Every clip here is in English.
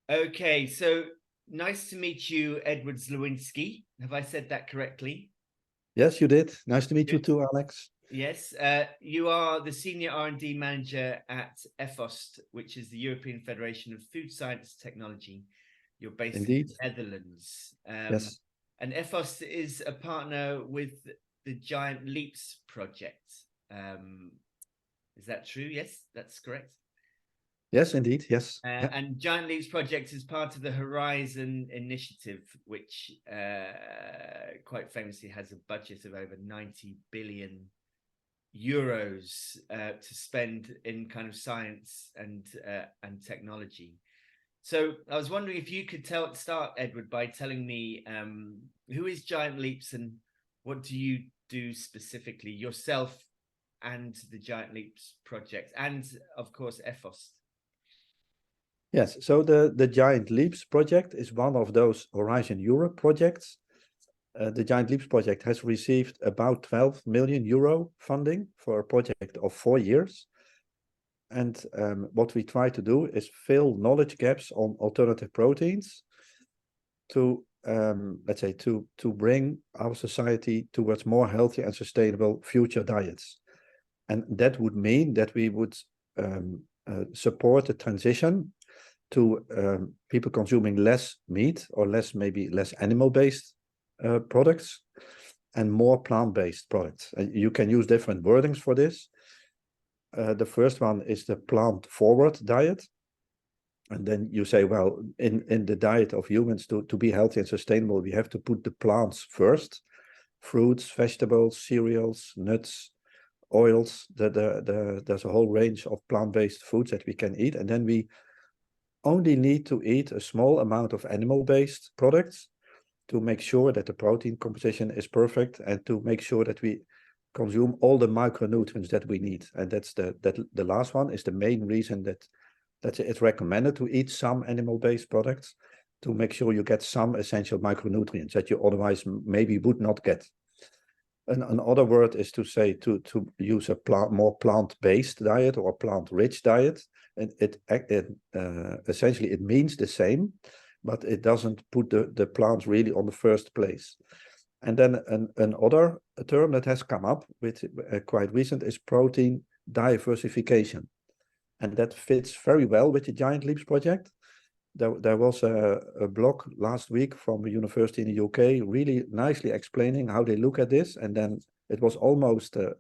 Okay, so nice to meet you, Edward Sliwinski. Have I said that correctly? Yes, you did. Nice to meet you Good. too, Alex. Yes, you are the Senior R&D Manager at EFOST, which is the European Federation of Food Science Technology. You're based in Indeed. the Netherlands. Yes. And EFOST is a partner with the Giant Leaps project. Is that true? Yes, that's correct. Yes, indeed. Yes. Yeah. And Giant Leaps project is part of the Horizon initiative, which quite famously has a budget of over 90 billion euros to spend in kind of science and technology. So I was wondering if you could start, Edward, by telling me who is Giant Leaps and what do you do specifically yourself and the Giant Leaps project, and of course EFOS. Yes. So the Giant Leaps project is one of those Horizon Europe projects. The Giant Leaps project has received about 12 million euro funding for a project of 4 years. And what we try to do is fill knowledge gaps on alternative proteins to, let's say, to bring our society towards more healthy and sustainable future diets. And that would mean that we would support the transition to people consuming less meat or maybe less animal-based products and more plant-based products. You can use different wordings for this. The first one is the plant-forward diet. And then you say, well, in the diet of humans, to be healthy and sustainable, we have to put the plants first. Fruits, vegetables, cereals, nuts, oils. There's a whole range of plant-based foods that we can eat. And then we only need to eat a small amount of animal-based products to make sure that the protein composition is perfect and to make sure that we consume all the micronutrients that we need. And that's the last one is the main reason that it's recommended to eat some animal-based products to make sure you get some essential micronutrients that you otherwise maybe would not get. Another word is to say to use a more plant-based diet or plant-rich diet. And essentially it means the same, but it doesn't put the plants really on the first place. And then another term that has come up with quite recent is protein diversification. And that fits very well with the Giant Leaps project. There was a blog last week from a university in the UK really nicely explaining how they look at this. And then it was almost a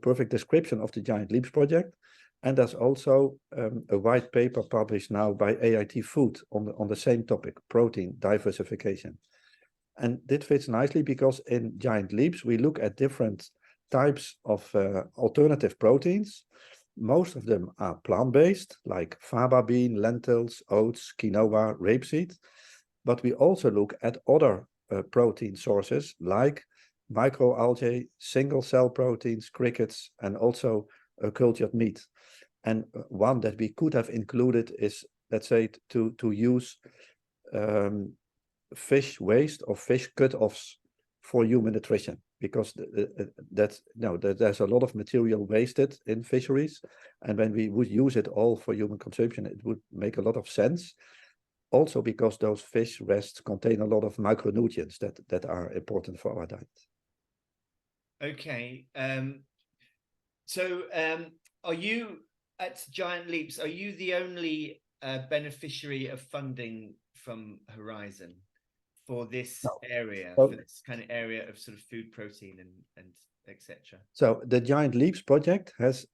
perfect description of the Giant Leaps project. And there's also a white paper published now by AIT Food on the same topic, protein diversification. And this fits nicely because in Giant Leaps, we look at different types of alternative proteins. Most of them are plant-based, like faba bean, lentils, oats, quinoa, rapeseed. But we also look at other protein sources like microalgae, single-cell proteins, crickets, and also cultured meat. And one that we could have included is, let's say, to use fish waste or fish cut-offs for human nutrition, because there's a lot of material wasted in fisheries, and when we would use it all for human consumption, it would make a lot of sense. Also, because those fish rests contain a lot of micronutrients that are important for our diet. Okay, so are you at Giant Leaps? Are you the only beneficiary of funding from Horizon for this area, for this kind of area of sort of food, protein, and etc.? So the Giant Leaps project has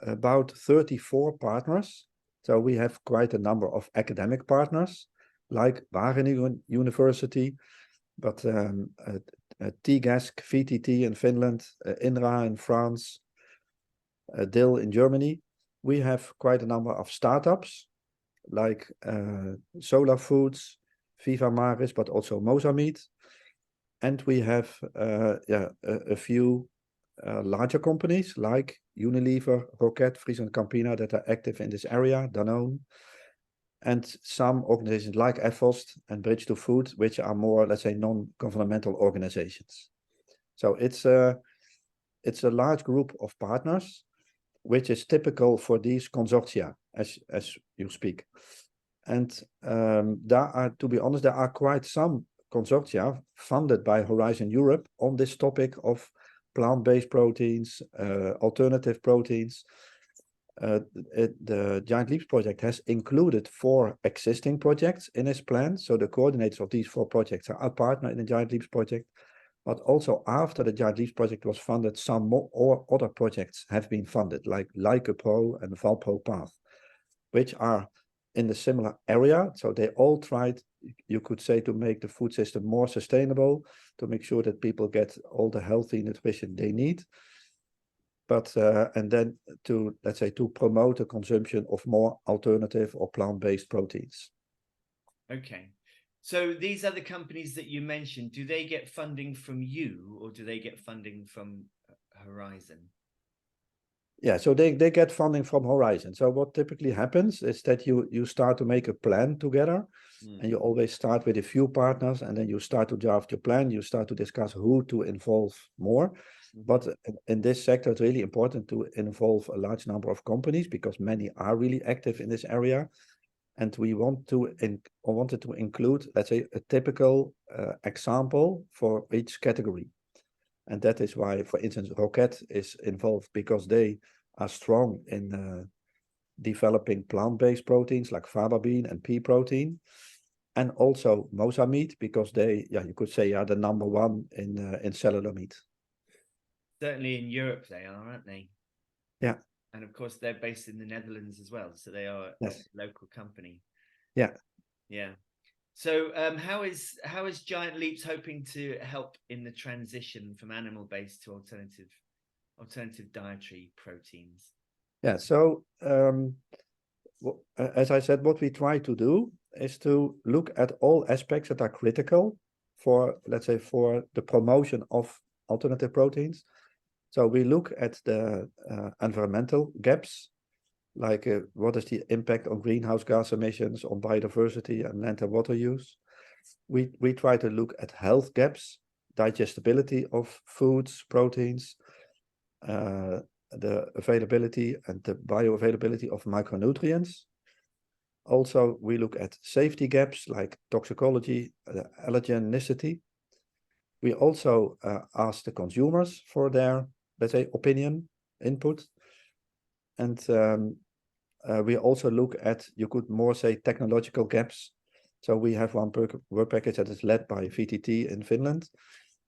about 34 partners. So we have quite a number of academic partners, like Wageningen University, but TGASC, VTT in Finland, INRA in France, DIL in Germany. We have quite a number of startups, like Solar Foods, Viva Maris, but also Mosameat. And we have a few larger companies like Unilever, Roquette, Friesland Campina that are active in this area, Danone, and some organizations like EFOST and Bridge to Food, which are more, let's say, non-governmental organizations. So it's a large group of partners, which is typical for these consortia, as you speak. And to be honest, there are quite some consortia funded by Horizon Europe on this topic of plant-based proteins, alternative proteins. The Giant Leaps project has included 4 existing projects in its plan. So the coordinators of these 4 projects are a partner in the Giant Leaps project. But also after the Giant Leaps project was funded, some more or other projects have been funded, like Lycopro and Valpro Path, which are in the similar area. So they all tried, you could say, to make the food system more sustainable, to make sure that people get all the healthy nutrition they need. But and then to, let's say, to promote the consumption of more alternative or plant-based proteins. Okay. So these other companies that you mentioned, do they get funding from you, or do they get funding from Horizon? Yeah, so they get funding from Horizon. So what typically happens is that you start to make a plan together, and you always start with a few partners, and then you start to draft your plan. You start to discuss who to involve more. But in this sector, it's really important to involve a large number of companies, because many are really active in this area. And we wanted to include, let's say, a typical example for each category. And that is why, for instance, Roquette is involved, because they are strong in developing plant-based proteins like faba bean and pea protein. And also Mosa meat, because they, you could say, are the number 1 in cellular meat. Certainly in Europe they are, aren't they? Yeah. And of course they're based in the Netherlands as well, so they are a local company. Yeah. Yeah. So how is Giant Leaps hoping to help in the transition from animal-based to alternative dietary proteins? Yeah, so as I said, what we try to do is to look at all aspects that are critical for, let's say, for the promotion of alternative proteins. So we look at the environmental gaps, like what is the impact on greenhouse gas emissions, on biodiversity and land and water use. We try to look at health gaps, digestibility of foods, proteins, the availability and the bioavailability of micronutrients. Also, we look at safety gaps like toxicology, allergenicity. We also ask the consumers for their, let's say, opinion, input. And we also look at, you could more say, technological gaps. So we have one work package that is led by VTT in Finland,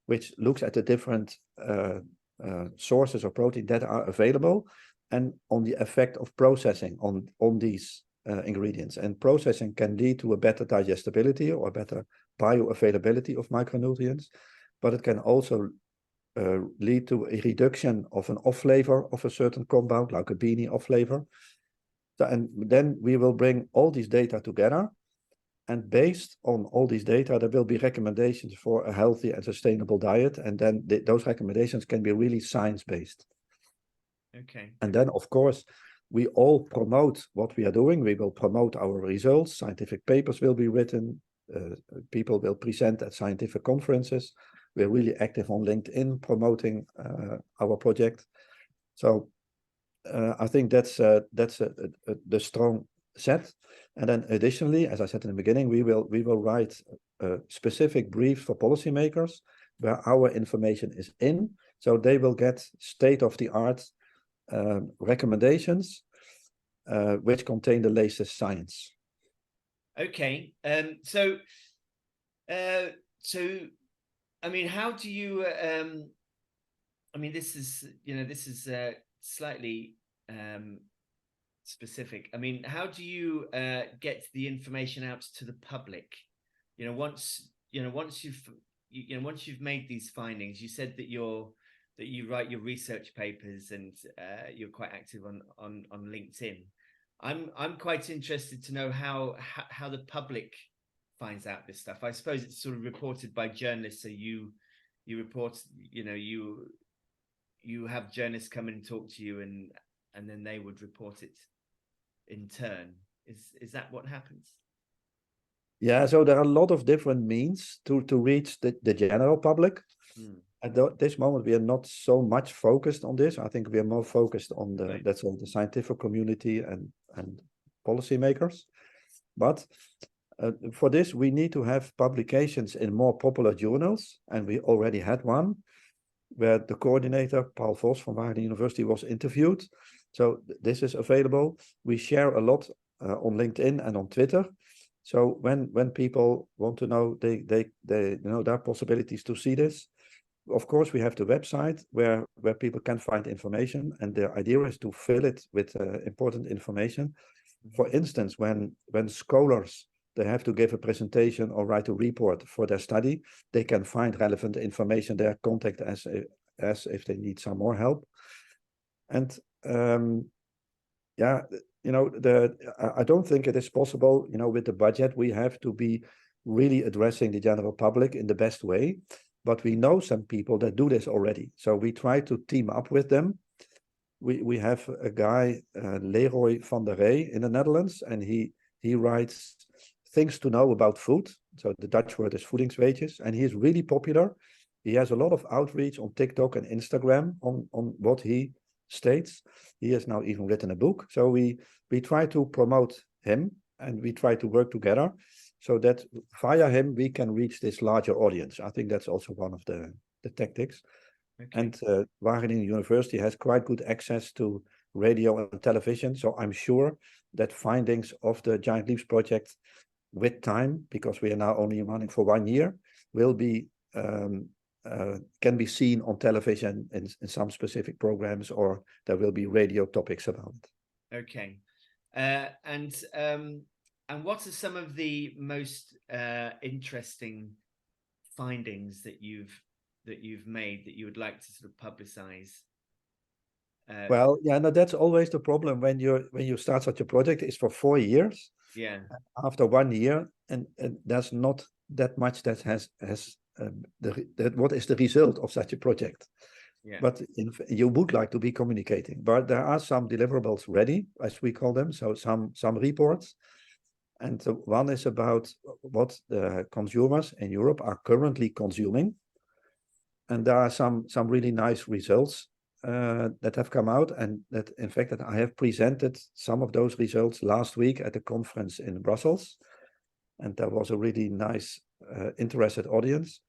which looks at the different sources of protein that are available and on the effect of processing on these ingredients. And processing can lead to a better digestibility or better bioavailability of micronutrients, but it can also lead to a reduction of an off flavor of a certain compound, like a beanie off flavor. So, and then we will bring all these data together, and based on all these data, there will be recommendations for a healthy and sustainable diet. And then those recommendations can be really science-based. Okay. And then, of course, we all promote what we are doing. We will promote our results. Scientific papers will be written. People will present at scientific conferences. We're really active on LinkedIn promoting our project. So I think that's the strong set. And then additionally, as I said in the beginning, we will write specific briefs for policymakers where our information is in, so they will get state-of-the-art recommendations which contain the latest science. Okay, so I mean, how do you? I mean, this is slightly specific. I mean, how do you get the information out to the public? Once you've made these findings, you said that you write your research papers and you're quite active on LinkedIn. I'm quite interested to know how the public finds out this stuff. I suppose it's sort of reported by journalists, so you report, you have journalists come and talk to you, and then they would report it in turn. Is that what happens? Yeah, so there are a lot of different means to reach the general public. At this moment, we are not so much focused on this. I think we are more focused on the, Right. that's all, the scientific community and policymakers. But for this, we need to have publications in more popular journals, and we already had one where the coordinator, Paul Vos from Wageningen University, was interviewed. So this is available. We share a lot on LinkedIn and on Twitter. So when people want to know, they there are possibilities to see this. Of course, we have the website where people can find information, and the idea is to fill it with important information. For instance, when scholars, they have to give a presentation or write a report for their study, they can find relevant information there, contact us as if they need some more help. And yeah, I don't think it is possible, with the budget we have, to be really addressing the general public in the best way. But we know some people that do this already. So we try to team up with them. We have a guy, Leroy van der Rey in the Netherlands, and he writes things to know about food. So the Dutch word is voedingsweetjes, and he is really popular. He has a lot of outreach on TikTok and Instagram on what he states. He has now even written a book. So we try to promote him, and we try to work together so that via him we can reach this larger audience. I think that's also one of the tactics. Okay. And Wageningen University has quite good access to radio and television. So I'm sure that findings of the Giant Leaps project with time, because we are now only running for 1 year, will be can be seen on television in some specific programs, or there will be radio topics about it. Okay. And what are some of the most interesting findings that you've made that you would like to sort of publicize? Well, yeah, no, that's always the problem when you start such a project. It's for 4 years. Yeah. After 1 year, and there's not that much that has what is the result of such a project. Yeah. But you would like to be communicating. But there are some deliverables ready, as we call them. So some reports. And one is about what the consumers in Europe are currently consuming. And there are some really nice results that have come out, and that, in fact, that I have presented some of those results last week at a conference in Brussels. And there was a really nice, interested audience.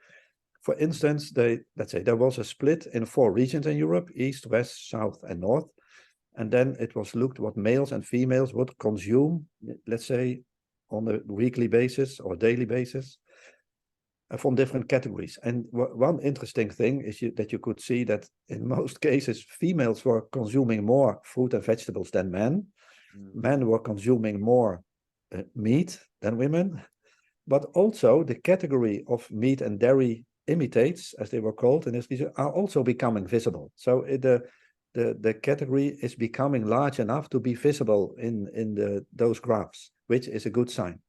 For instance, let's say there was a split in 4 regions in Europe: East, West, South, and North. And then it was looked what males and females would consume, let's say, on a weekly basis or daily basis, from different categories. And one interesting thing is that you could see that in most cases, females were consuming more fruit and vegetables than men. Men were consuming more meat than women. But also the category of meat and dairy imitates, as they were called in this region, are also becoming visible. So the category is becoming large enough to be visible in those graphs, which is a good sign.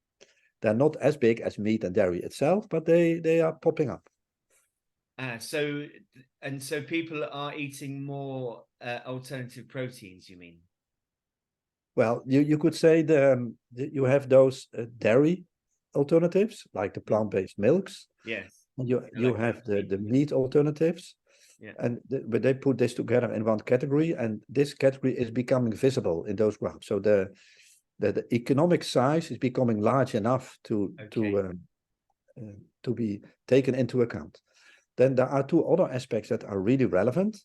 They're not as big as meat and dairy itself, but they are popping up. So people are eating more alternative proteins, you mean? Well, you could say you have those dairy alternatives, like the plant-based milks. Yes. And you have the meat alternatives. Yeah. But they put this together in one category, and this category is becoming visible in those graphs. So the economic size is becoming large enough to be taken into account. Then there are 2 other aspects that are really relevant.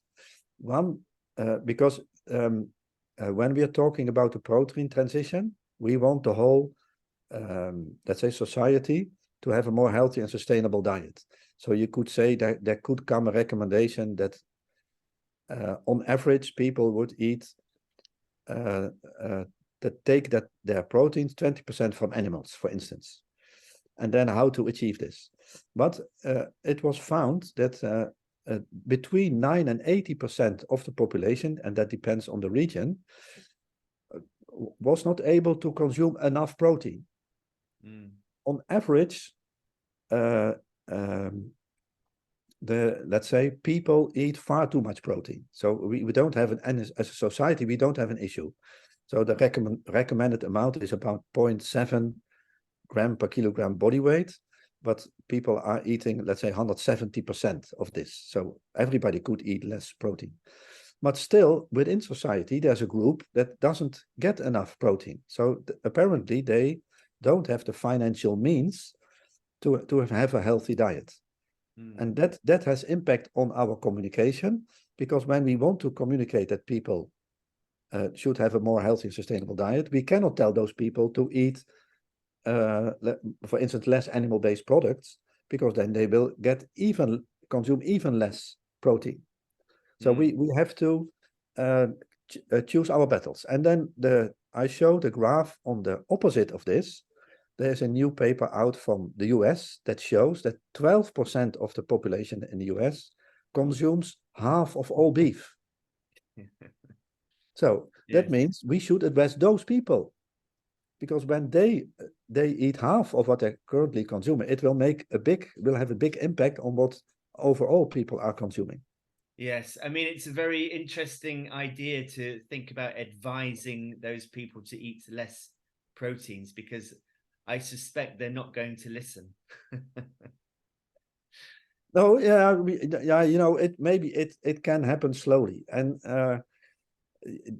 One, because when we are talking about the protein transition, we want the whole, let's say, society to have a more healthy and sustainable diet. So you could say that there could come a recommendation that on average people would eat that take their proteins 20% from animals, for instance. And then how to achieve this. But it was found that between 9 and 80% of the population, and that depends on the region, was not able to consume enough protein. On average, let's say people eat far too much protein. So we don't have as a society, we don't have an issue. So the recommended amount is about 0.7 gram per kilogram body weight. but people are eating, let's say, 170% of this. So everybody could eat less protein. But still, within society, there's a group that doesn't get enough protein. So apparently, they don't have the financial means to have a healthy diet. And that has impact on our communication, because when we want to communicate that people should have a more healthy and sustainable diet, we cannot tell those people to eat, for instance, less animal-based products, because then they will consume even less protein. So we have to choose our battles. And then I show the graph on the opposite of this. There's a new paper out from the US that shows that 12% of the population in the US consumes half of all beef. So that means we should address those people, because when they eat half of what they currently consume, it will have a big impact on what overall people are consuming. Yes, I mean, it's a very interesting idea to think about advising those people to eat less proteins, because I suspect they're not going to listen. No, yeah, it can happen slowly, and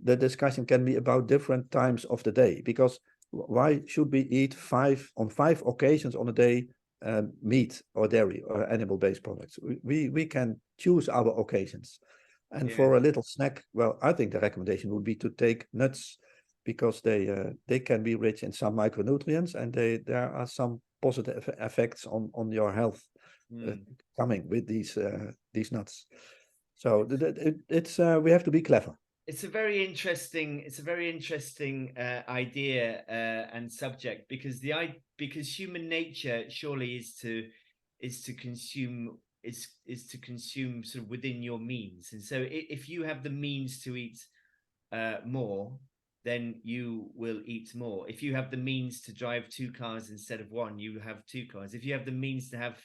the discussion can be about different times of the day, because why should we eat on five occasions on a day meat or dairy or animal-based products? We can choose our occasions. And for a little snack, well, I think the recommendation would be to take nuts, because they can be rich in some micronutrients, and there are some positive effects on your health coming with these nuts. So we have to be clever. It's a very interesting idea and subject, because because human nature surely is to consume sort of within your means. And so if you have the means to eat more, then you will eat more. If you have the means to drive 2 cars instead of 1, you have 2 cars. If you have the means to have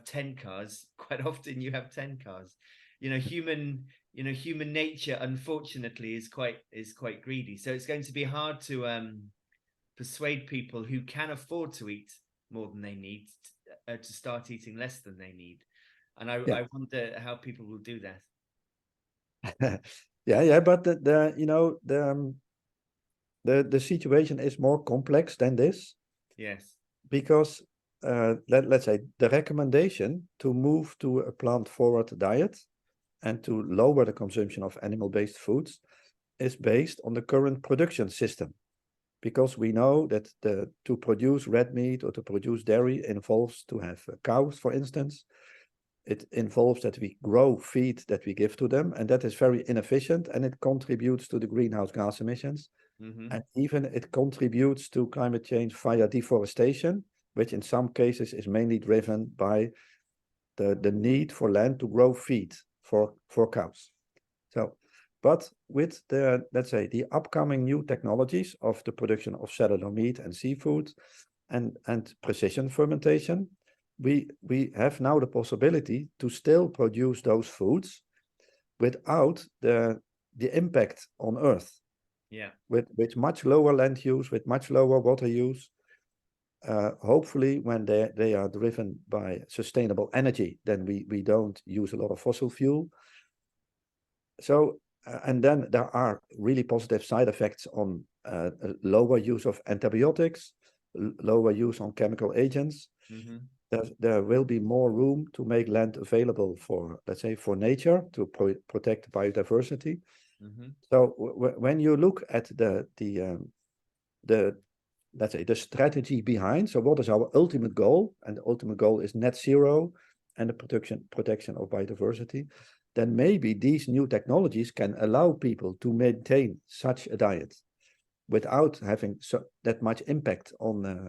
10 cars, quite often you have 10 cars. Human nature, unfortunately, is quite greedy. So it's going to be hard to persuade people who can afford to eat more than they need to start eating less than they need. And I wonder how people will do that. Yeah, but the situation is more complex than this. Yes. Because let's say the recommendation to move to a plant-forward diet and to lower the consumption of animal-based foods is based on the current production system. Because we know that to produce red meat or to produce dairy involves to have cows, for instance. It involves that we grow feed that we give to them, and that is very inefficient, and it contributes to the greenhouse gas emissions. And even it contributes to climate change via deforestation, which in some cases is mainly driven by the need for land to grow feed for cows. So, but with let's say, the upcoming new technologies of the production of cellular meat and seafood and precision fermentation, we have now the possibility to still produce those foods without the impact on Earth. Yeah. With much lower land use, with much lower water use. Hopefully, when they are driven by sustainable energy, then we don't use a lot of fossil fuel. So, and then there are really positive side effects on lower use of antibiotics, lower use on chemical agents. There will be more room to make land available for, let's say, for nature, to protect biodiversity. So when you look at the let's say, the strategy behind, so what is our ultimate goal? And the ultimate goal is net zero and the protection of biodiversity. Then maybe these new technologies can allow people to maintain such a diet without having that much impact on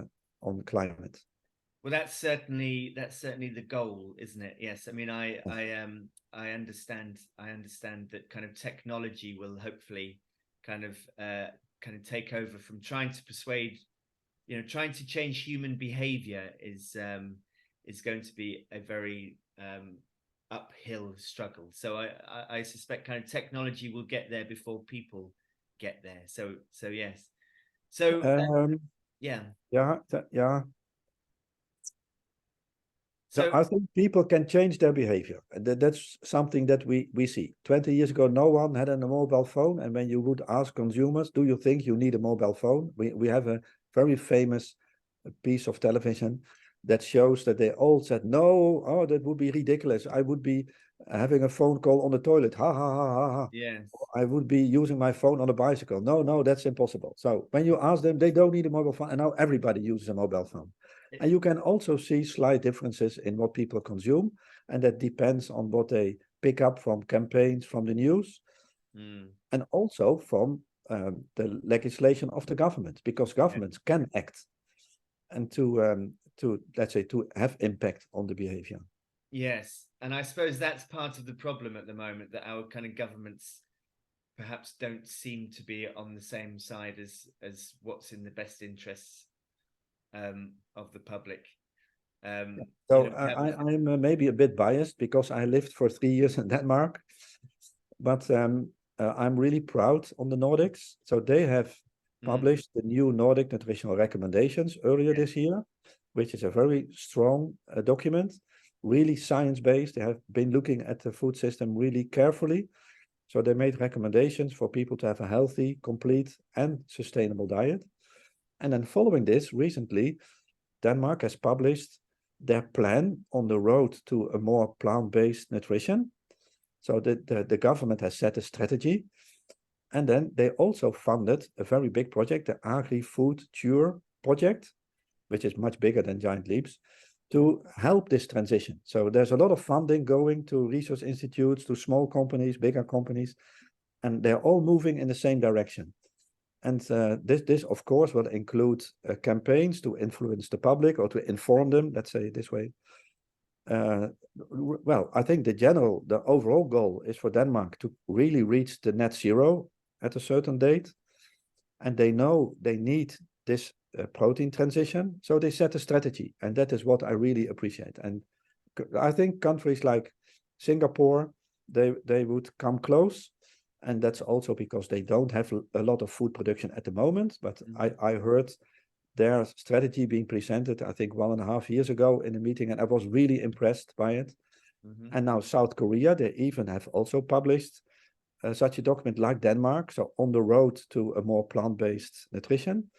climate. Well, that's certainly the goal, isn't it? Yes. I mean, I understand that kind of technology will hopefully kind of take over from trying to persuade, trying to change human behavior is going to be a very uphill struggle. So I suspect kind of technology will get there before people get there. So yes. So Yeah. So So I think people can change their behavior. That's something that we see. 20 years ago, no one had a mobile phone. And when you would ask consumers, do you think you need a mobile phone? We have a very famous piece of television that shows that they all said, no, oh, that would be ridiculous. I would be having a phone call on the toilet. Ha, ha, ha, ha, ha. yes, I would be using my phone on a bicycle. No, no, that's impossible. So when you ask them, they don't need a mobile phone. And now everybody uses a mobile phone. And you can also see slight differences in what people consume. And that depends on what they pick up from campaigns, from the news, and also from the legislation of the government, because governments can act and to let's say to have impact on the behavior. Yes, and I suppose that's part of the problem at the moment, that our kind of governments perhaps don't seem to be on the same side as what's in the best interests of the public. So I'm maybe a bit biased because I lived for 3 years in Denmark, but I'm really proud on the Nordics. So they have published the new Nordic nutritional recommendations earlier this year, which is a very strong document, really science-based. They have been looking at the food system really carefully. So they made recommendations for people to have a healthy, complete, and sustainable diet. And then following this, recently, Denmark has published their plan on the road to a more plant-based nutrition. So the government has set a strategy. And then they also funded a very big project, the Agri-Food Cure project, which is much bigger than Giant Leaps, to help this transition. So there's a lot of funding going to research institutes, to small companies, bigger companies, and they're all moving in the same direction. And this, of course, will include campaigns to influence the public or to inform them, let's say it this way. Well, I think the overall goal is for Denmark to really reach the net zero at a certain date. And they know they need this protein transition. So they set a strategy. And that is what I really appreciate. And I think countries like Singapore, they would come close. And that's also because they don't have a lot of food production at the moment. But I heard their strategy being presented, I think 1.5 years ago in a meeting, and I was really impressed by it. And now South Korea, they even have also published such a document like Denmark, so on the road to a more plant-based nutrition.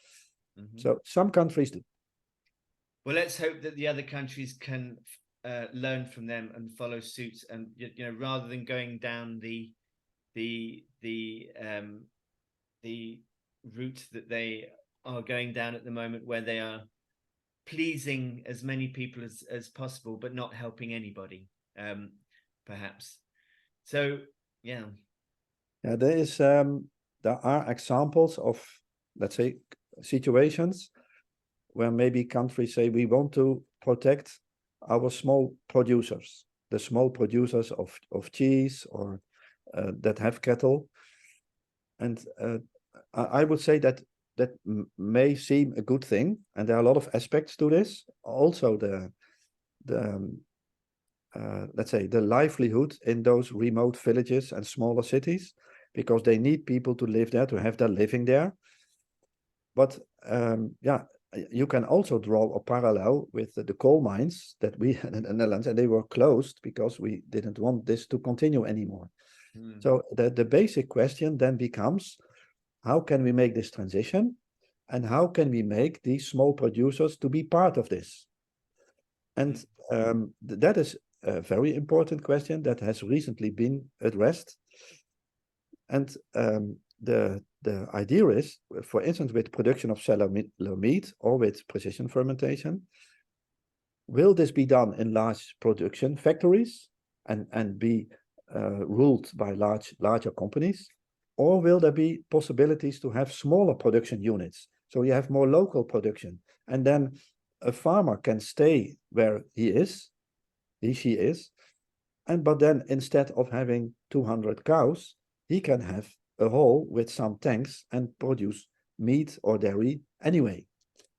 So some countries do. Well, let's hope that the other countries can learn from them and follow suit, and rather than going down the route that they are going down at the moment, where they are pleasing as many people as possible, but not helping anybody, perhaps. So, yeah. Yeah, there are examples of, let's say, situations where maybe countries say we want to protect our small producers, the small producers of cheese or that have cattle. And I would say that may seem a good thing, and there are a lot of aspects to this. Also, let's say the livelihood in those remote villages and smaller cities, because they need people to live there, to have their living there. But yeah, you can also draw a parallel with the coal mines that we had in the Netherlands, and they were closed because we didn't want this to continue anymore. So the basic question then becomes, how can we make this transition? And how can we make these small producers to be part of this? And that is a very important question that has recently been addressed. And the idea is, for instance, with production of cellular meat or with precision fermentation, will this be done in large production factories and be ruled by larger companies? Or will there be possibilities to have smaller production units? So you have more local production. And then a farmer can stay where she is. But then instead of having 200 cows, he can have a hall with some tanks and produce meat or dairy anyway.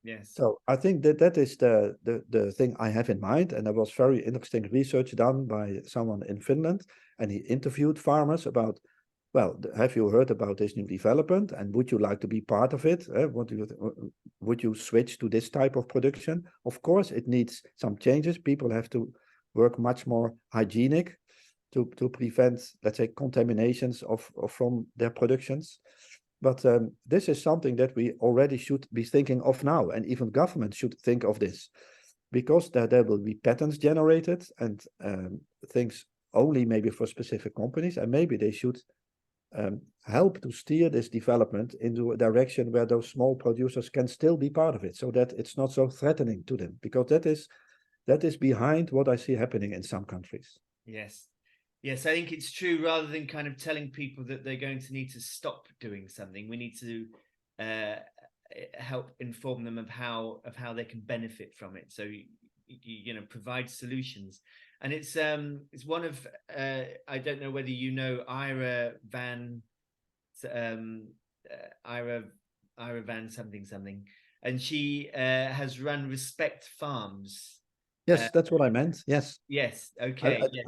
Yes. So I think that is the thing I have in mind. And there was very interesting research done by someone in Finland, and he interviewed farmers about well, have you heard about this new development, and would you like to be part of it? Would you switch to this type of production? Of course, it needs some changes. People have to work much more hygienic to prevent, let's say, contaminations of from their productions. But this is something that we already should be thinking of now, and even government should think of this, because there will be patents generated and things only maybe for specific companies, and maybe they should help to steer this development into a direction where those small producers can still be part of it, so that it's not so threatening to them, because that is behind what I see happening in some countries. Yes. Yes, I think it's true. Rather than kind of telling people that they're going to need to stop doing something, we need to help inform them of how they can benefit from it. So you know, provide solutions. And it's one of I don't know whether you know Ira Van something, and she has run Respect Farms. Yes, that's what I meant. Yes. Yes. Okay. Yes.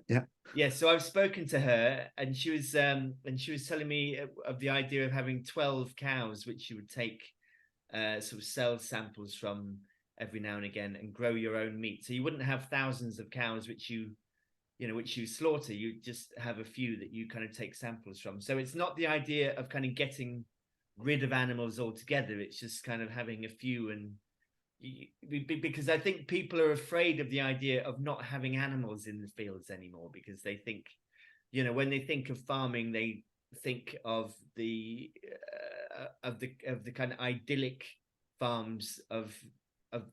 Yeah. Yeah, so I've spoken to her, and she was telling me of the idea of having 12 cows, which you would take sort of cell samples from every now and again and grow your own meat. So you wouldn't have thousands of cows which you slaughter. You just have a few that you kind of take samples from. So it's not the idea of kind of getting rid of animals altogether. It's just kind of having a few, and because I think people are afraid of the idea of not having animals in the fields anymore, because they think, you know, when they think of farming, they think of the kind of idyllic farms of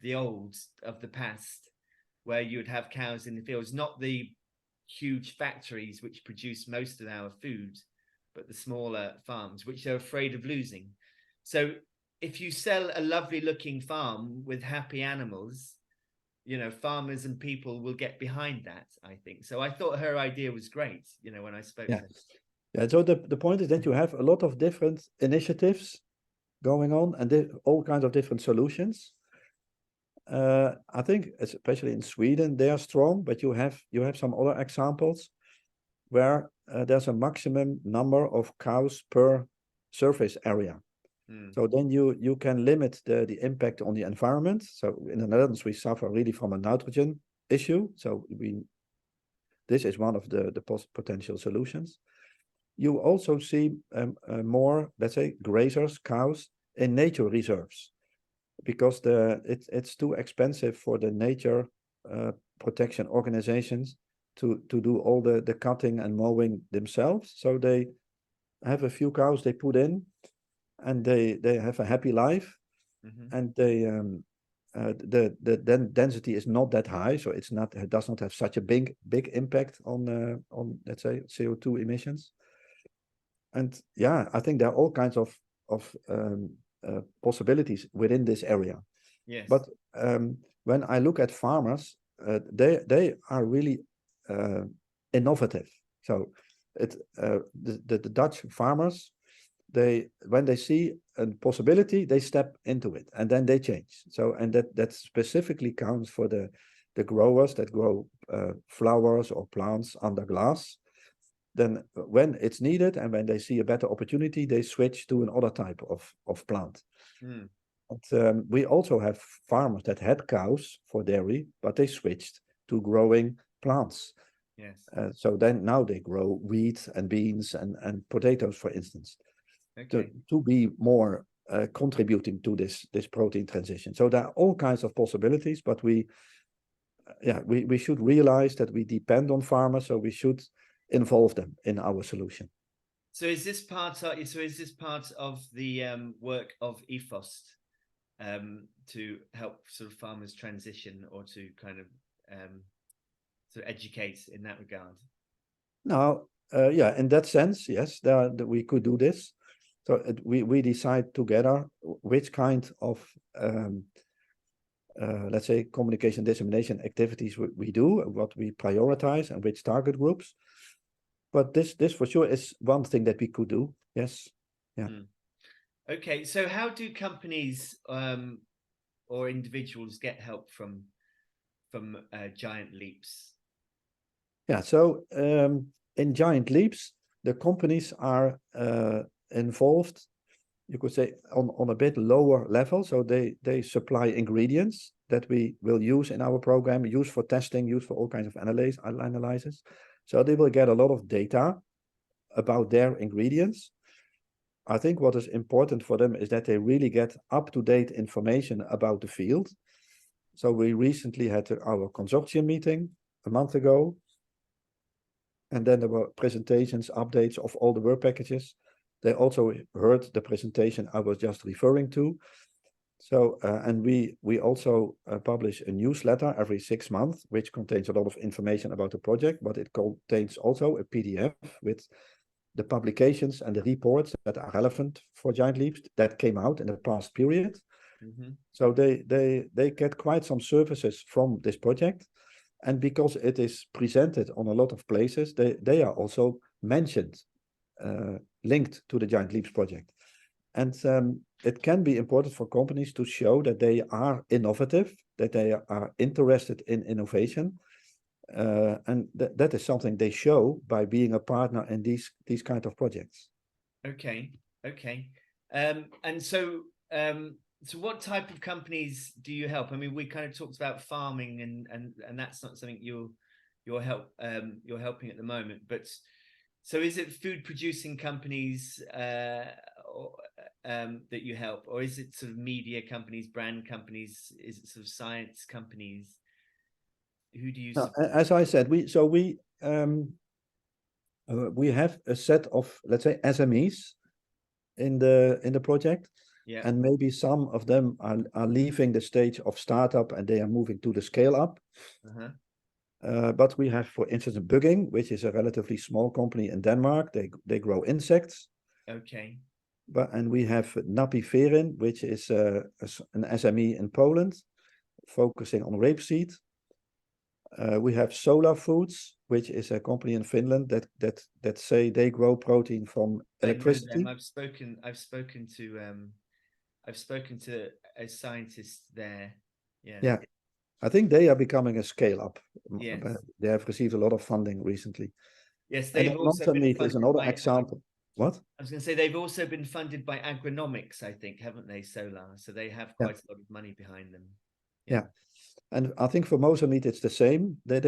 the past, where you would have cows in the fields, not the huge factories which produce most of our food, but the smaller farms which they're afraid of losing. So if you sell a lovely looking farm with happy animals, you know, farmers and people will get behind that, I think. So I thought her idea was great, you know, when I spoke to her. Yeah, so the point is that you have a lot of different initiatives going on, and all kinds of different solutions. I think especially in Sweden they are strong, but you have some other examples where there's a maximum number of cows per surface area. So then you can limit the impact on the environment. So in the Netherlands we suffer really from a nitrogen issue. So this is one of the potential solutions. You also see more, let's say, grazers, cows in nature reserves, because it's too expensive for the nature protection organizations to do all the cutting and mowing themselves. So they have a few cows they put in, and they have a happy life, and they the density is not that high, so it does not have such a big impact on let's say CO2 emissions. And yeah, I think there are all kinds of possibilities within this area. Yes. But when I look at farmers, they are really innovative. So the Dutch farmers, when they see a possibility, they step into it, and then they change. So, and that specifically counts for the growers that grow flowers or plants under glass. Then when it's needed and when they see a better opportunity, they switch to another type of plant. But we also have farmers that had cows for dairy, but they switched to growing plants. Yes. So then now they grow wheat and beans and potatoes, for instance, to be more contributing to this protein transition. So there are all kinds of possibilities, but we should realize that we depend on farmers, so we should involve them in our solution. So is this part of the work of EFOST to help sort of farmers transition, or to kind of sort of educate in that regard? Now, yeah, in that sense, yes, we could do this. So we decide together which kind of let's say communication dissemination activities we do, what we prioritize, and which target groups. But this for sure is one thing that we could do. Yes. Yeah. Okay, so how do companies or individuals get help from Giant Leaps? Yeah, so in Giant Leaps, the companies are involved, you could say, on a bit lower level. So they supply ingredients that we will use in our program, use for testing, use for all kinds of analysis. So they will get a lot of data about their ingredients. I think what is important for them is that they really get up-to-date information about the field. So we recently had our consortium meeting a month ago, and then there were presentations, updates of all the work packages. They also heard the presentation I was just referring to. So, and we also publish a newsletter every 6 months, which contains a lot of information about the project, but it contains also a PDF with the publications and the reports that are relevant for Giant Leaps that came out in the past period. Mm-hmm. So they get quite some services from this project. And because it is presented on a lot of places, they are also mentioned, linked to the Giant Leaps project. And it can be important for companies to show that they are innovative, that they are interested in innovation. And that is something they show by being a partner in these kind of projects. Okay. And so what type of companies do you help? I mean, we kind of talked about farming, and that's not something you're helping at the moment. But so is it food producing companies that you help, or is it sort of media companies, brand companies? Is it sort of science companies? Who do you? As I said, we have a set of, let's say, SMEs in the project. Yeah. And maybe some of them are leaving the stage of startup and they are moving to the scale up. But we have, for instance, Bugging, which is a relatively small company in Denmark. They grow insects. Okay. And we have Napi Verin, which is an SME in Poland, focusing on rapeseed. We have Solar Foods, which is a company in Finland that say they grow protein from electricity. I know them. I've spoken to a scientist there. Yeah. Yeah. I think they are becoming a scale up. Yes. They have received a lot of funding recently. Yes, they've also been funded is another example. What? I was going to say they've also been funded by agronomics, I think, haven't they? Solar, so they have quite a lot of money behind them. Yeah. And I think for Mozambique it's the same. They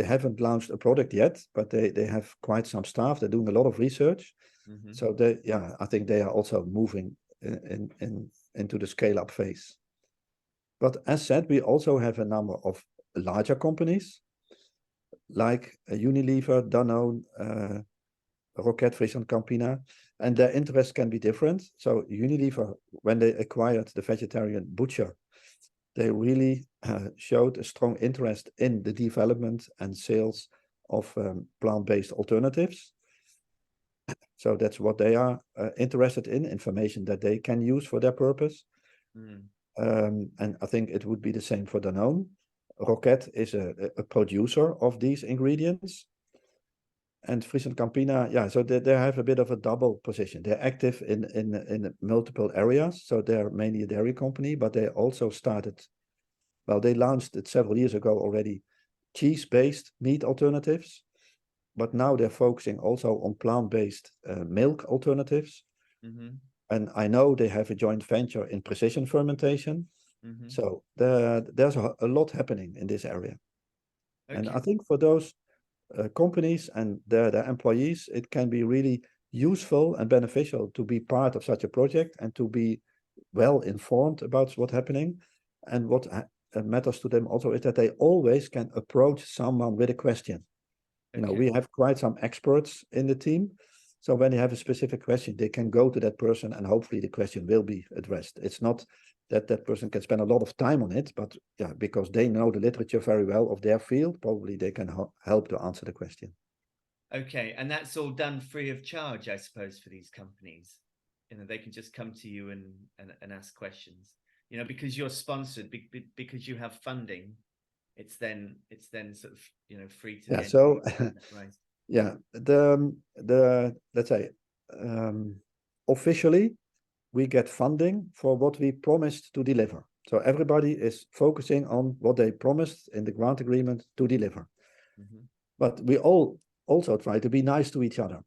haven't launched a product yet, but they have quite some staff. They're doing a lot of research. Mm-hmm. So I think they are also moving into the scale up phase. But as said, we also have a number of larger companies like Unilever, Danone, Rocket, FrieslandCampina, and their interests can be different. So Unilever, when they acquired the vegetarian butcher, they really showed a strong interest in the development and sales of plant-based alternatives. So that's what they are interested in, information that they can use for their purpose. Mm. And I think it would be the same for Danone. Rocket is a producer of these ingredients. And FrieslandCampina, so they have a bit of a double position. They're active in multiple areas. So they're mainly a dairy company, but they also they launched it several years ago already, cheese-based meat alternatives. But now they're focusing also on plant-based milk alternatives. Mm-hmm. And I know they have a joint venture in precision fermentation. Mm-hmm. So there's a lot happening in this area. Okay. And I think for those companies and their employees, it can be really useful and beneficial to be part of such a project and to be well informed about what's happening. And what matters to them also is that they always can approach someone with a question. Okay. You know, we have quite some experts in the team. So when they have a specific question, they can go to that person and hopefully the question will be addressed. It's not that person can spend a lot of time on it, but because they know the literature very well of their field, probably they can help to answer the question. Okay, and that's all done free of charge, I suppose, for these companies. You know, they can just come to you and ask questions. You know, because you're sponsored, because you have funding, it's then sort of, you know, free to. Yeah. So. Right. Yeah. The let's say officially, we get funding for what we promised to deliver. So everybody is focusing on what they promised in the grant agreement to deliver. Mm-hmm. But we all also try to be nice to each other.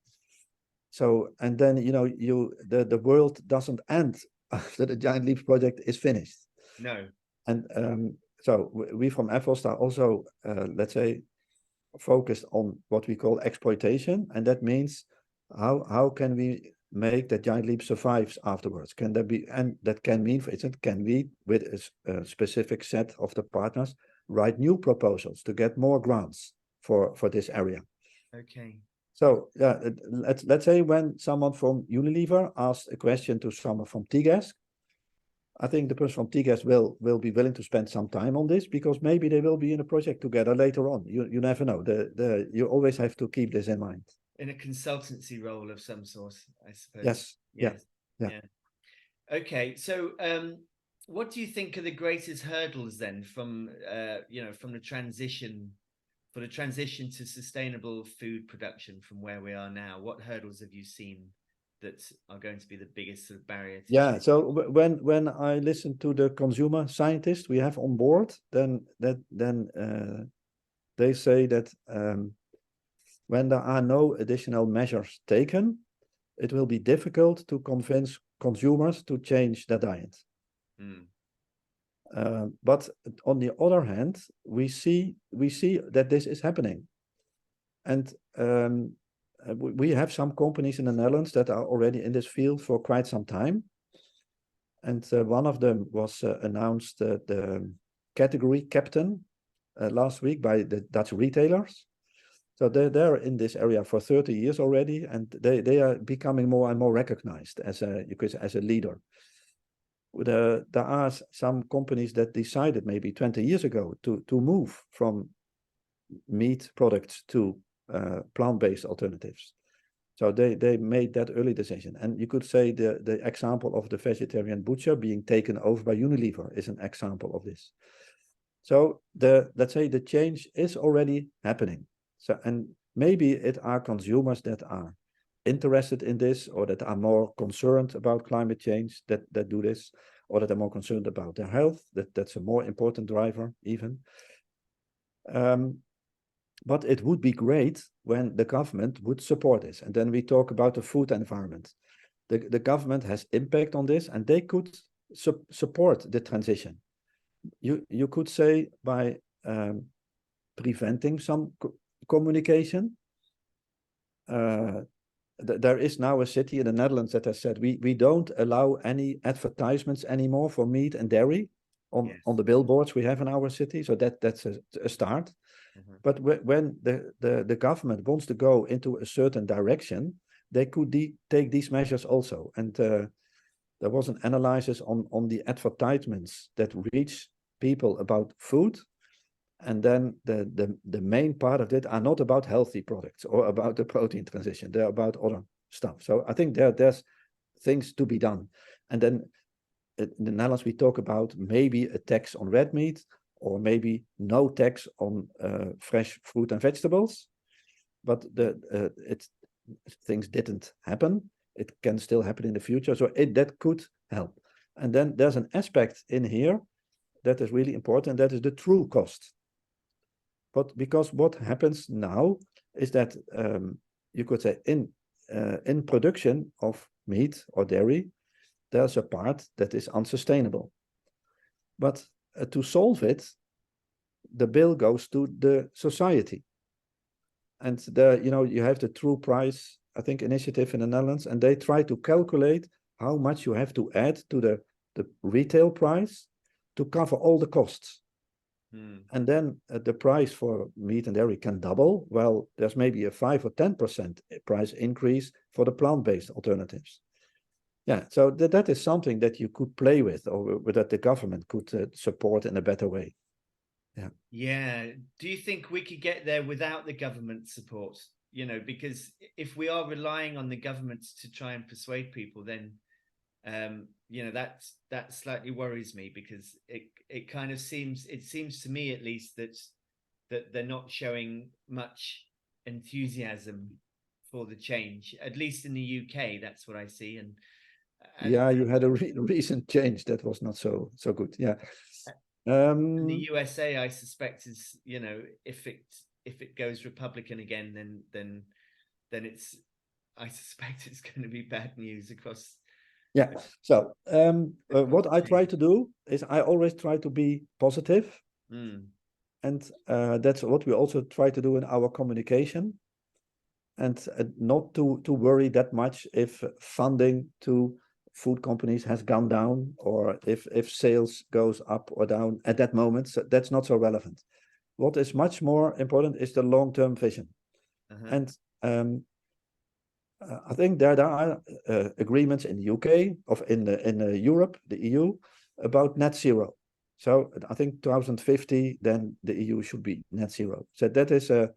So, and then, the world doesn't end after the Giant Leaps project is finished. No. And so we from EFOST are also, let's say, focused on what we call exploitation. And that means how can we make that Giant Leap survives afterwards? Can there be, and that can mean, for instance, can we, with a specific set of the partners, write new proposals to get more grants for this area? Okay. So yeah, let's say when someone from Unilever asks a question to someone from T-Gas, I think the person from T-Gas will be willing to spend some time on this, because maybe they will be in a project together later on. You never know. You always have to keep this in mind. In a consultancy role of some sort, I suppose. Yes. Yes. Yeah. Okay. So what do you think are the greatest hurdles then from from the transition to sustainable food production from where we are now? What hurdles have you seen that are going to be the biggest sort of barrier to change? So when I listen to the consumer scientists we have on board, then they say that when there are no additional measures taken, it will be difficult to convince consumers to change their diet. But on the other hand, we see that this is happening, and we have some companies in the Netherlands that are already in this field for quite some time, and one of them was announced the category captain last week by the Dutch retailers. So they're in this area for 30 years already, and they are becoming more and more recognized as a leader. There are some companies that decided maybe 20 years ago to move from meat products to plant-based alternatives. So they made that early decision. And you could say the example of the vegetarian butcher being taken over by Unilever is an example of this. So let's say the change is already happening. So, and maybe it are consumers that are interested in this, or that are more concerned about climate change that do this, or that are more concerned about their health. That's a more important driver even. But it would be great when the government would support this. And then we talk about the food environment. The government has impact on this, and they could support the transition. You could say by preventing some communication. There is now a city in the Netherlands that has said we don't allow any advertisements anymore for meat and dairy on the billboards we have in our city. So that's a start. Mm-hmm. But when the government wants to go into a certain direction, they could take these measures also. And there was an analysis on the advertisements that reach people about food. And then the main part of it are not about healthy products or about the protein transition. They're about other stuff. So I think there's things to be done. And then in the Netherlands, we talk about maybe a tax on red meat, or maybe no tax on fresh fruit and vegetables. But things didn't happen. It can still happen in the future. So that could help. And then there's an aspect in here that is really important. That is the true cost. But because what happens now is that you could say in production of meat or dairy, there's a part that is unsustainable. But to solve it, the bill goes to the society. And you have the True Price, I think, initiative in the Netherlands, and they try to calculate how much you have to add to the retail price to cover all the costs. And then the price for meat and dairy can double. Well, there's maybe a 5 or 10% price increase for the plant-based alternatives. Yeah, so that is something that you could play with, or that the government could support in a better way. Yeah. Do you think we could get there without the government support? Because if we are relying on the government to try and persuade people, then that slightly worries me, because it kind of seems to me at least that they're not showing much enthusiasm for the change, at least in the UK. That's what I see. And you had a recent change that was not so good. Yeah. The USA, I suspect, is if it if it goes Republican again, then it's, I suspect it's going to be bad news across. Yeah. So what I try to do is I always try to be positive. And that's what we also try to do in our communication. And not to worry that much if funding to food companies has gone down, or if sales goes up or down at that moment. So that's not so relevant. What is much more important is the long-term vision. And I think there are agreements in the UK, of in Europe, the EU, about net zero. So I think 2050, then the EU should be net zero. So that is a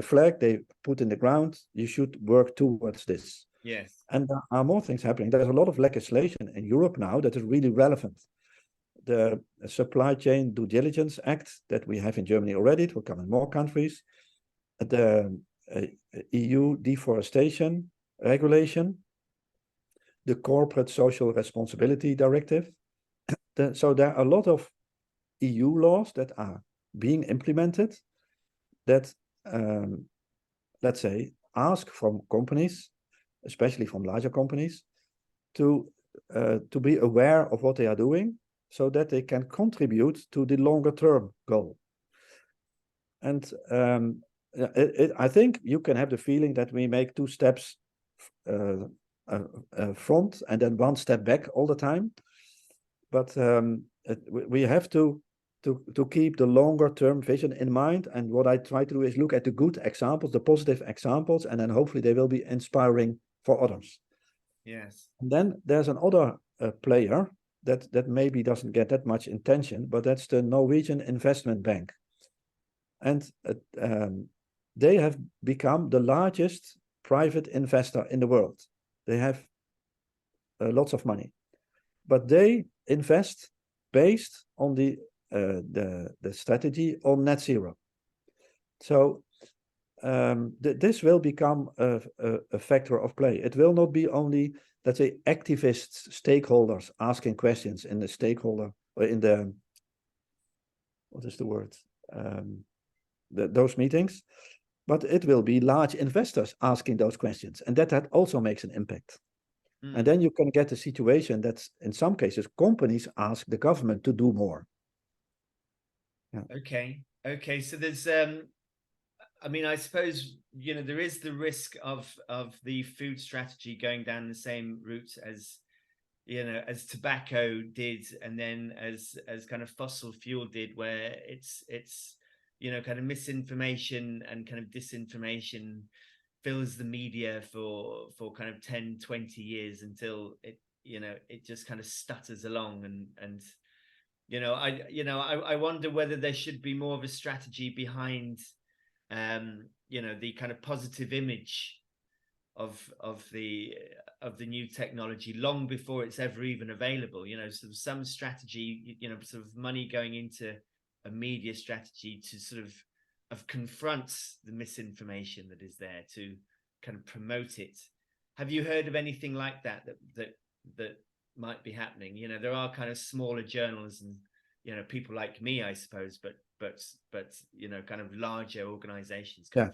flag they put in the ground. You should work towards this. Yes. And there are more things happening. There's a lot of legislation in Europe now that is really relevant. The Supply Chain Due Diligence Act that we have in Germany already, it will come in more countries. The EU Deforestation Regulation, the Corporate Social Responsibility Directive. So there are a lot of EU laws that are being implemented that, let's say, ask from companies, especially from larger companies, to be aware of what they are doing so that they can contribute to the longer term goal. And I think you can have the feeling that we make 2 steps front and then 1 step back all the time. But we have to keep the longer term vision in mind. And what I try to do is look at the good examples, the positive examples, and then hopefully they will be inspiring for others. Yes. And then there's another player that maybe doesn't get that much attention, but that's the Norwegian Investment Bank. And they have become the largest private investor in the world. They have lots of money, but they invest based on the strategy on net zero. So this will become a factor of play. It will not be only, let's say, activists, stakeholders asking questions in the stakeholder, or in the, what is the word? Those meetings, but it will be large investors asking those questions, and that also makes an impact. And then you can get a situation that in some cases companies ask the government to do more. Yeah. Okay. So there's I mean, I suppose, you know, there is the risk of the food strategy going down the same route as, you know, as tobacco did, and then as kind of fossil fuel did, where it's you know, kind of misinformation and kind of disinformation fills the media for kind of 10, 20 years until it, you know, it just kind of stutters along. And you know, I wonder whether there should be more of a strategy behind you know, the kind of positive image of the new technology long before it's ever even available. You know, sort of some strategy, you know, sort of money going into a media strategy to sort of confront the misinformation that is there, to kind of promote it. Have you heard of anything like that might be happening? You know, there are kind of smaller journals and, you know, people like me, I suppose, but you know, kind of larger organizations kind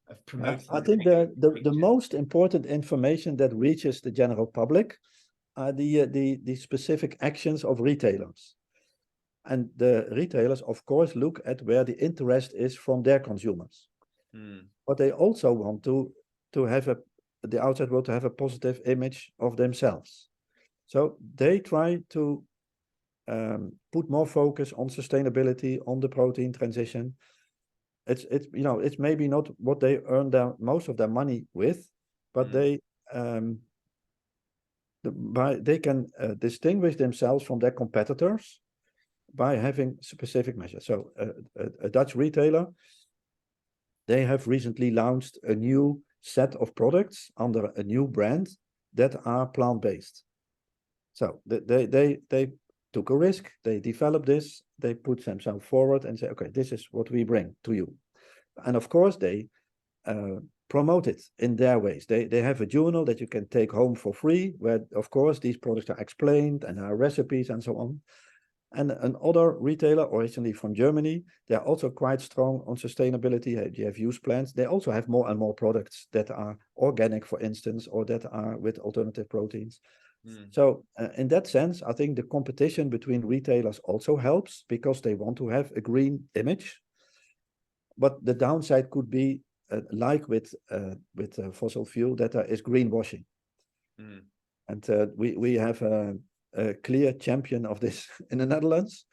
of promoting. I think the most important information that reaches the general public are the specific actions of retailers. And the retailers, of course, look at where the interest is from their consumers. But they also want to have the outside world to have a positive image of themselves. So they try to put more focus on sustainability, on the protein transition. It's you know, it's maybe not what they earn most of their money with, but they can distinguish themselves from their competitors by having specific measures. So a Dutch retailer, they have recently launched a new set of products under a new brand that are plant-based. So they took a risk, they developed this, they put themselves forward and say, okay, this is what we bring to you. And of course, they promote it in their ways. They have a journal that you can take home for free, where, of course, these products are explained and are recipes and so on. And another retailer, originally from Germany, they're also quite strong on sustainability. They have use plans. They also have more and more products that are organic, for instance, or that are with alternative proteins. So in that sense, I think the competition between retailers also helps because they want to have a green image. But the downside could be like with fossil fuel, that there is greenwashing. And we have a clear champion of this in the Netherlands,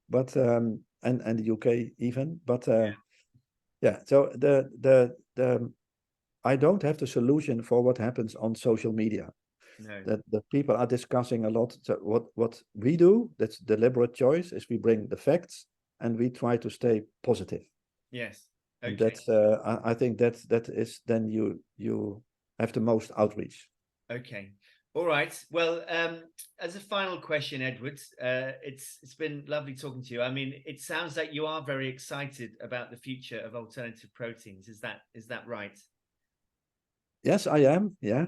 but and the UK even. But yeah, so the I don't have the solution for what happens on social media. No. That people are discussing a lot. So what we do, that's deliberate choice, is we bring the facts and we try to stay positive. Yes. Okay. And that's I think that is then you have the most outreach. Okay. All right. Well, as a final question, Edward, it's been lovely talking to you. I mean, it sounds like you are very excited about the future of alternative proteins. Is that right? Yes, I am. Yeah.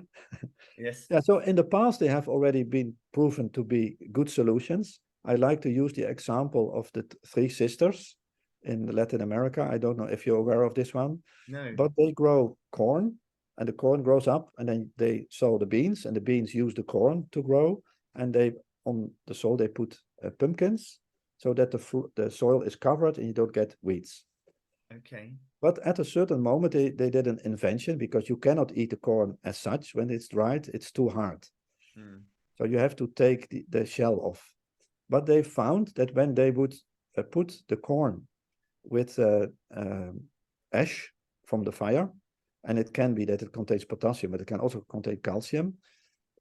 Yes. Yeah. So in the past, they have already been proven to be good solutions. I like to use the example of the three sisters in Latin America. I don't know if you're aware of this one. No. But they grow corn, and the corn grows up, and then they sow the beans, and the beans use the corn to grow, and they on the soil they put pumpkins, so that the soil is covered and you don't get weeds. Okay. But at a certain moment, they did an invention, because you cannot eat the corn as such when it's dried; it's too hard. So you have to take the shell off. But they found that when they would put the corn with ash from the fire, and it can be that it contains potassium, but it can also contain calcium,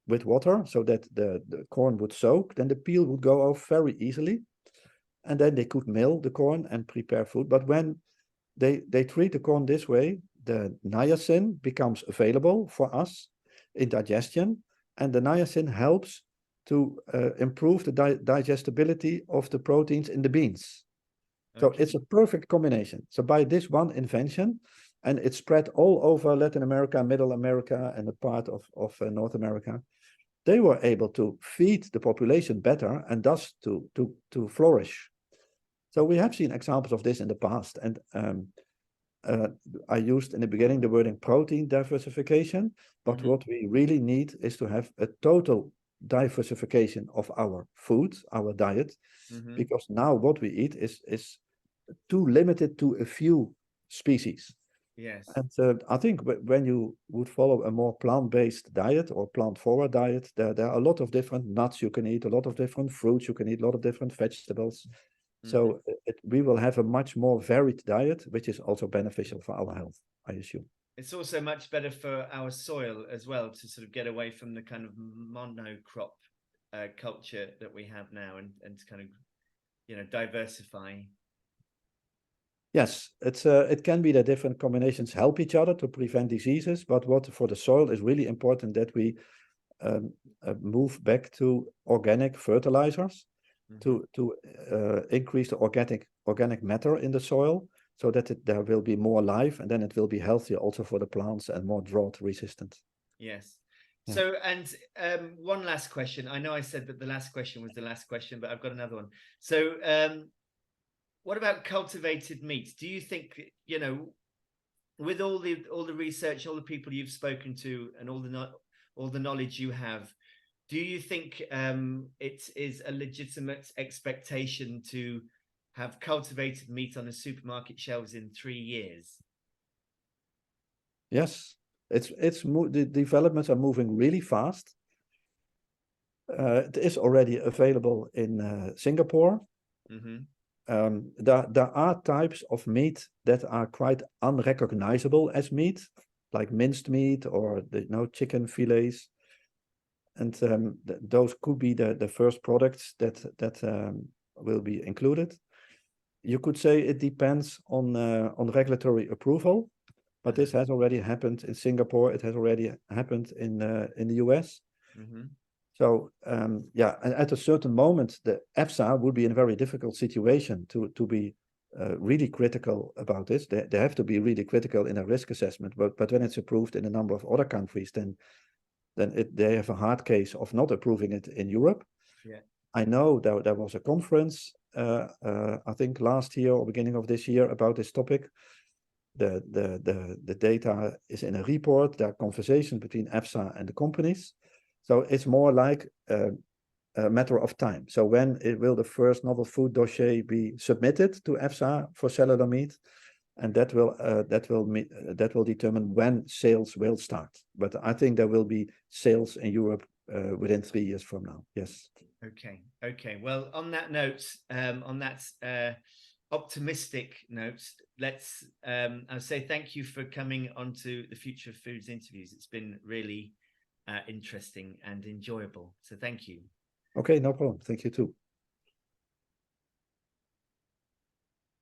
with water, so that the corn would soak, then the peel would go off very easily, and then they could mill the corn and prepare food. But when they treat the corn this way, the niacin becomes available for us in digestion, and the niacin helps to improve the digestibility of the proteins in the beans. So Okay. it's a perfect combination. So by this one invention, and it's spread all over Latin America, Middle America, and a part of North America, they were able to feed the population better and thus to flourish. So we have seen examples of this in the past. And I used in the beginning the wording protein diversification, but what we really need is to have a total diversification of our food, our diet, because now what we eat is too limited to a few species. Yes. And I think when you would follow a more plant-based diet or plant-forward diet, there are a lot of different nuts you can eat, a lot of different fruits you can eat, a lot of different vegetables. So we will have a much more varied diet, which is also beneficial for our health, I assume. It's also much better for our soil as well, to sort of get away from the kind of monocrop culture that we have now, and to kind of, diversify. Yes, it can be that different combinations help each other to prevent diseases, but what for the soil is really important that we move back to organic fertilizers to increase the organic matter in the soil, so that there will be more life, and then it will be healthier also for the plants and more drought resistant. Yes. So, and one last question. I know I said that the last question was the last question, but I've got another one. So, what about cultivated meat? Do you think, with all the research, all the people you've spoken to, and all the knowledge you have, do you think it is a legitimate expectation to have cultivated meat on the supermarket shelves in 3 years? Yes, the developments are moving really fast. It is already available in Singapore. There are types of meat that are quite unrecognizable as meat, like minced meat or chicken fillets, and those could be the first products that will be included. You could say it depends on regulatory approval, but this has already happened in Singapore. It has already happened in the US. So and at a certain moment, the EFSA would be in a very difficult situation to be really critical about this. They have to be really critical in a risk assessment. But when it's approved in a number of other countries, then they have a hard case of not approving it in Europe. Yeah. I know that there was a conference, I think last year or beginning of this year about this topic. The data is in a report. There are conversations between EFSA and the companies. So it's more like a matter of time. So when will the first novel food dossier be submitted to EFSA for cellular meat? And that will determine when sales will start. But I think there will be sales in Europe within 3 years from now. Yes. Okay. Well, on that note, optimistic notes, let's I'll say thank you for coming onto the Future of Foods interviews. It's been really interesting and enjoyable. So thank you. Okay, no problem. Thank you too.